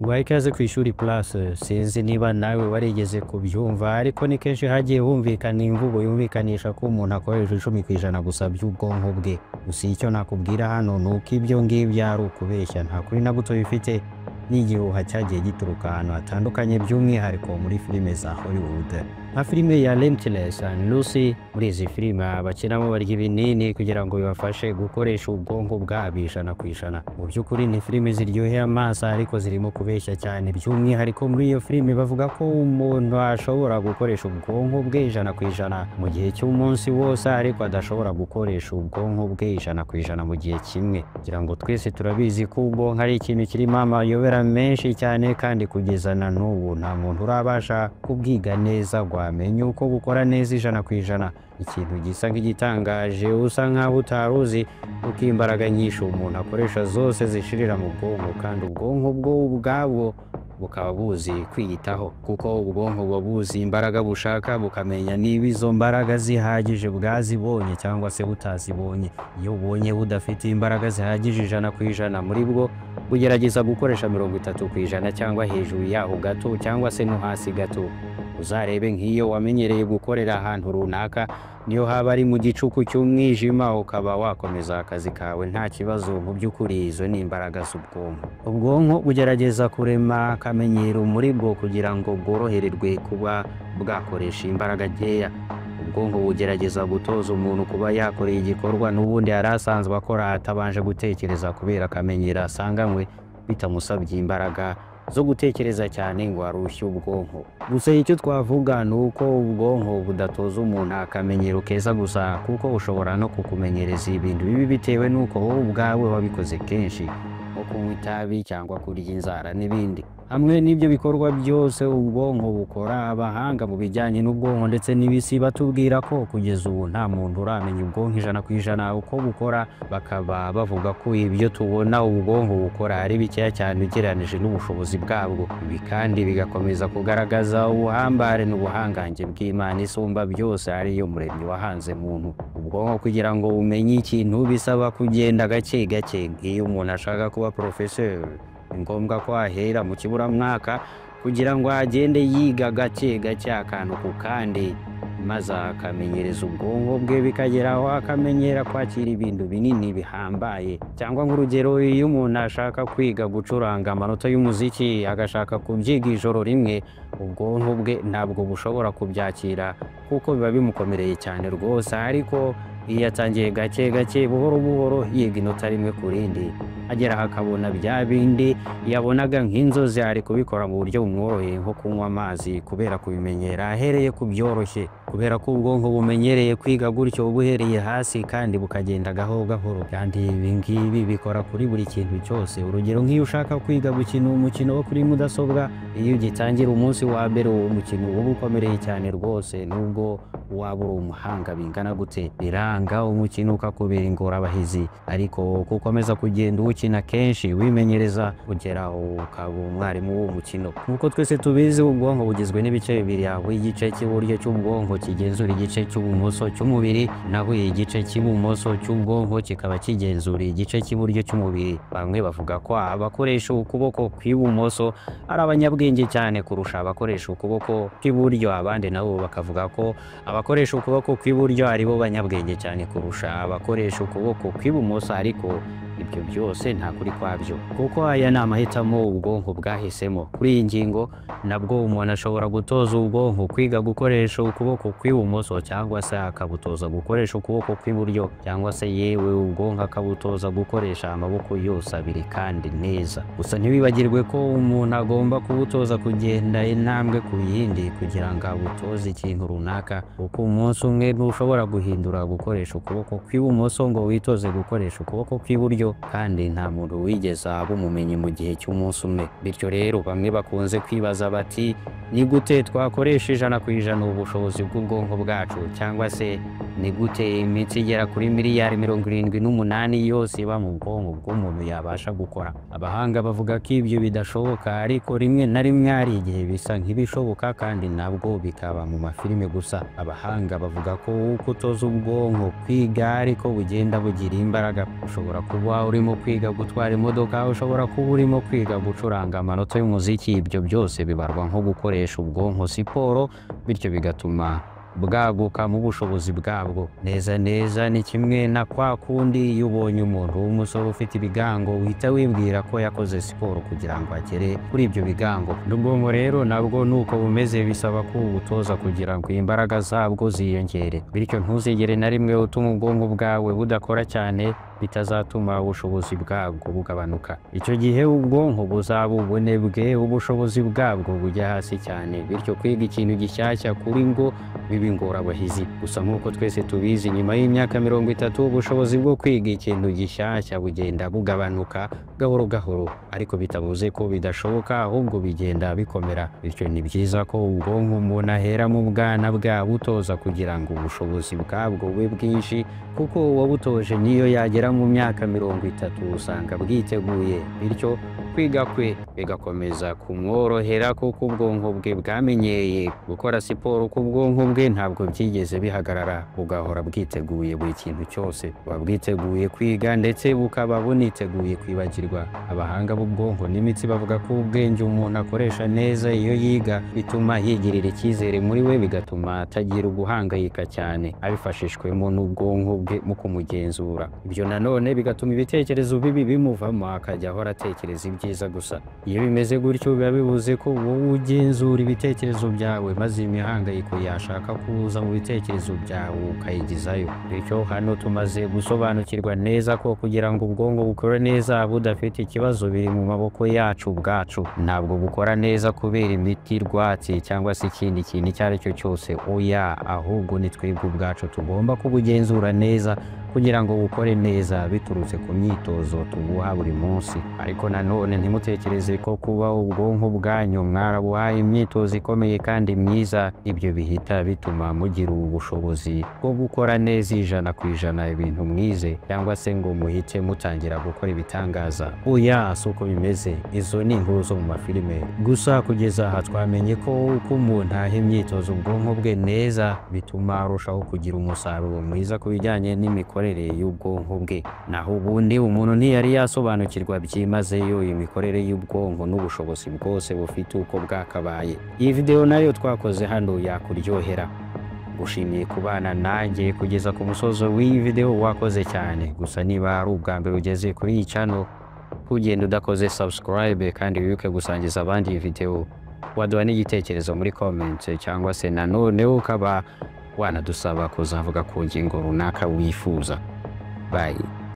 Guhaye ikaze kw'ishuri Plus, sinzi niba nawe warigeze kubyumva ariko ni kenshi hagiye humvikana imvugo yumvikanisha ko umuntu akoresha 10% gusa by'ubwonko bwe. Gusa icyo nakubwira hano ni uko ibyo ngibyo ari ukubeshya, nta kuri na guto bifite, n'igihuha cyagiye gituruka ahantu hatandukanye by'umwihariko muri filime za Hollywood. Nka filime ya Limitless and Lucy, muri izi filime abakinamo barya ibinini kugira ngo bibafashe gukoresha ubwonko bwabo ijana. Mu by'ukuri ni filime ziryoheye amaso ariko zirimo kubeshya cyane, by'umwihariko muri iyo filime bavuga ko umuntu ashobora gukoresha ubwonko bwe ijana mu gihe cy'umunsi wose ariko adashobora gukoresha ubwonko bwe ijana mu gihe kimwe. Kugira ngo twese turabizi ko ubwonko ari ikintu kirimo amayobera menshi cyane kandi kugeza na n'ubu nta muntu urabasha kubwiga neza ngo amenye uko bukora neza ijana. Ikintu gisa nk'igitangaje usa nkaho utaruzi uko imbaraga nyinshi umuntu akoresha zose zishirira mu bwonko, kandi ubwonko bwo ubwabwo bukaba buzi kwiyitaho, kuko ubwonko buba buzi imbaraga bushaka, bukamenya niba izo mbaraga zihagije bwazibonye cyangwa se butazibonye. Iyo ubonye budafite imbaraga zihagije ijana muri bwo, bugerageza gukoresha 30% cyangwa hejuru yaho gato cyangwa se no hasi gato. Uzarebe nk'iyo wamenyereye gukorera ahantu runaka, niyo haba ari mu gicuku cy'umwijima ukaba wakomeza akazi kawe nta kibazo. Mu by'ukuri izo ni imbaraga z'ubwonko. Ubwonko bugerageza kurema akamenyero muri bwo kugira ngo bworohererwe kuba bwakoresha imbaraga nkeya. Ubwonko bugerageza gutoza umuntu kuba yakoreye igikorwa n'ubundi yari asanzwe akora atabanje gutekereza, kubera akamenyero asanganywe bitamusabye imbaraga zo gutekereza cyane ngo arushye ubwonko. Gusa icyo twavuga ni uko ubwonko budatoza umuntu akamenyero keza gusa, kuko ushobora no kukumenyereza ibintu bibi bitewe n'uko wowe ubwawe wabikoze kenshi, nko kunywa itabi cyangwa kurya inzara n'ibindi. Hamwe n'ibyo bikorwa byose ubwonko bukora, abahanga mu bijyanye n'ubwonko ndetse n'ibisi batubwira ko kugeza ubu nta muntu uramenya ubwonko 100% uko bukora. Bakaba bavuga ko ibyo tubona ubwonko bukora ari bikeya cyane ugereranije n'ubushobozi bwabwo. Ibi kandi bigakomeza kugaragaza ubuhambare n'ubuhangange bw'Imana isumba byose, ariyo muremyi wahanze muntu. Ubwonko kugira ngo bumenye ikintu bisaba kugenda gake. Iyo umuntu ashaka kuba professeur, ni ngombwa ko ahera mu kiburamwaka kugira ngo agende yiga gake akantu ku kandi, maze akamenyereza ubwonko bwe bikageraho akamenyera kwakira ibintu binini bihambaye. Cyangwa nk'urugero, iyo umuntu ashaka kwiga gucuranga amanota y'umuziki agashaka kubyiga ijoro rimwe, ubwonko bwe ntabwo bushobora kubyakira kuko biba bimukomereye cyane rwose. Ariko iyo yatangiye gake buhoro yiga inota rimwe ku rindi, agera akabona bya bindi yabonaga nk'inzozi ari kubikora mu buryo bumworoheye, nko kunywa amazi, kubera kubimenyera ahereye ku byoroshye. Kubera ko ubwonko bumenyereye kwiga gutyo buhereye hasi kandi bukagenda gahoro. Kandi ibi ngibi bikora kuri buri kintu cyose. Urugero, nk'iyo ushaka kwiga gukina umukino wo kuri mudasobwa, iyo ugitangira umunsi wa mbere uwo mukino uba ukomereye cyane rwose, nubwo waba uri umuhanga bingana gute, biranga umukino ukakubera ingorabahizi. Ariko ukomeza kugenda ukina kenshi wimenyereza, ugeraho ukaba umwarimu w'umukino. Nkuko twese tubizi, ubwonko bugizwe n'ibice bibiri, aho igice cy'iburyo cy'ubwonko kigenzura igice cy'ubumoso cy'umubiri, naho igice cy'ibumoso cy'ubwonko kikaba kigenzura igice cy'iburyo cy'umubiri. Bamwe bavuga ko abakoresha ukuboko kw'ibumoso ari abanyabwenge cyane kurusha abakoresha ukuboko kw'iburyo, abandi nabo bakavuga ko abakoresha ukuboko kw'iburyo aribo banyabwenge cyane kurusha abakoresha ukuboko kw'ibumoso. Ariko ibyo byose nta kuri kwabyo, kuko aya ni amahitamo ubwonko bwahisemo. Kuri iyi ngingo nabwo umuntu ashobora gutoza ubwonko kwiga gukoresha ukuboko kw'ibumoso, cyangwa se akabutoza gukoresha ukuboko kw'iburyo, cyangwa se yewe ubwonko akabutoza gukoresha amaboko yose abiri kandi neza. Gusa ntibibagirwe ko umuntu agomba kubutoza kugenda intambwe ku yindi kugira ngo abutoze ikintu runaka, kuko umunsi umwe ntushobora guhindura gukoresha ukuboko kw'ibumoso ngo witoze gukoresha ukuboko kw'iburyo, kandi nta muntu wigeze aba umumenyi mu gihe cy'umunsi umwe. Bityo rero bamwe bakunze kwibaza bati, ni gute twakoresha 100% ubushobozi bw'ubwonko bwacu, cyangwa se ni gute imitsi igera kuri miliyari 78 yose iba mu bwonko bw'umuntu yabasha gukora. Abahanga bavuga ko ibyo bidashoboka, ariko rimwe na rimwe hari igihe bisa nk'ibishoboka, kandi nabwo bikaba mu mafilime gusa. Abahanga bavuga ko uko utoza ubwonko kwiga ariko bugenda bugira imbaraga. Ushobora kuba urimo kwiga gutwara imodoka, ushobora kuba urimo kwiga gucuranga amanota y'umuziki, ibyo byose bibarwa nko gukoresha ubwonko siporo, bityo bigatuma bwaguka mu bushobozi bwabwo. Neza ni kimwe na kwa kundi iyo ubonye umuntu w'umusore ufite ibigango uhita wibwira ko yakoze siporo kugira ngo agere kuri ibyo bigango. N'ubwonko rero nabwo nuko bumeze, bisaba ko ubutoza kugira ngo imbaraga zabwo ziyongere, bityo ntuzigere na rimwe utuma ubwonko bwawe budakora cyane, bitazatuma ubushobozi bwabwo bugabanuka. Icyo gihe ubwonko buzaba ubunebwe, ubushobozi bwabwo bujya hasi cyane, bityo kwiga ikintu gishyashya kuri ngo biba ingorabahizi. Gusa nk'uko twese tubizi, nyuma y'imyaka 30 ubushobozi bwo kwiga ikintu gishyashya bugenda bugabanuka gahoro gahoro, ariko bitavuze ko bidashoboka, ahubwo bigenda bikomera. Bityo ni byiza ko ubwonko umuntu ahera mu bwana bwabo utoza kugira ngo ubushobozi bwabwo bube bwinshi, kuko uwabutoje niyo yagera mu myaka 30 usanga bwiteguye, bityo kwiga kwe bigakomeza kumworohera, kuko ubwonko bwe bwamenyeye gukora siporo. Ku bwonko bwe ntabwo byigeze bihagarara, bugahora bwiteguye buri kintu cyose, buba bwiteguye kwiga ndetse bukaba buniteguye kwibagirwa. Abahanga b'ubwonko n'imitsi bavuga ko ubwenge umuntu akoresha neza iyo yiga bituma yigirira icyizere muri we, bigatuma atagira uguhangayika cyane, abifashishwemo n'ubwonko bwe mu kumugenzura. Ibyo nanone bigatuma ibitekerezo bibi bimuvamo, akajya ahora atekereza ibyiza gusa. Iyo bimeze gutyo biba bivuze ko wowe ugenzura ibitekerezo byawe, maze imihangayiko yashaka kuza mu bitekerezo byawe ukayigizayo. Bityo hano tumaze gusobanukirwa neza ko kugira ngo ubwonko bukore neza budafite ikibazo, biri mu maboko yacu ubwacu. Ntabwo bukora neza kubera imiti rwatsi cyangwa se ikindi kintu icyo ari cyo cyose, oya, ahubwo ni twebwe ubwacu tugomba kubugenzura neza kugira ngo bukore neza, biturutse ku myitozo tubuha buri munsi. Ariko nanone ntimutekereze ko kuba ubwonko bwanyu mwarabuhaye imyitozo ikomeye kandi myiza, ibyo bihita bituma mugira ubushobozi bwo gukora neza 100% ibintu mwize, cyangwa se ngo muhite mutangira gukora ibitangaza. Oya, suko bimeze. Izo ni inkuru zo mu mafilime gusa. Kugeza aha twamenye ko uko umuntu aha imyitozo ubwonko bwe neza, bituma arushaho kugira umusaruro mwiza ku bijyanye n'imikorere y'ubwonko bwe. Naho ubundi umuntu ntiyari yasobanukirwa byimazeyo imikorere y'ubwonko n'ubushobozi bwose bufite uko bwakabaye. Iyi video nayo twakoze hano yakuryohera. Gushimiye kubana nanjye kugeza ku musozo w'iyi video, wakoze cyane. Gusa niba ari ubwa mbere ugeze kuri iyi channel, ugenda udakoze subscribe, kandi wibuke gusangiza abandi iyi video, waduha n'igitekerezo muri comment, cyangwa se nanone ukaba wanadusaba kuzavuga ku ngingo runaka wifuza. Bye.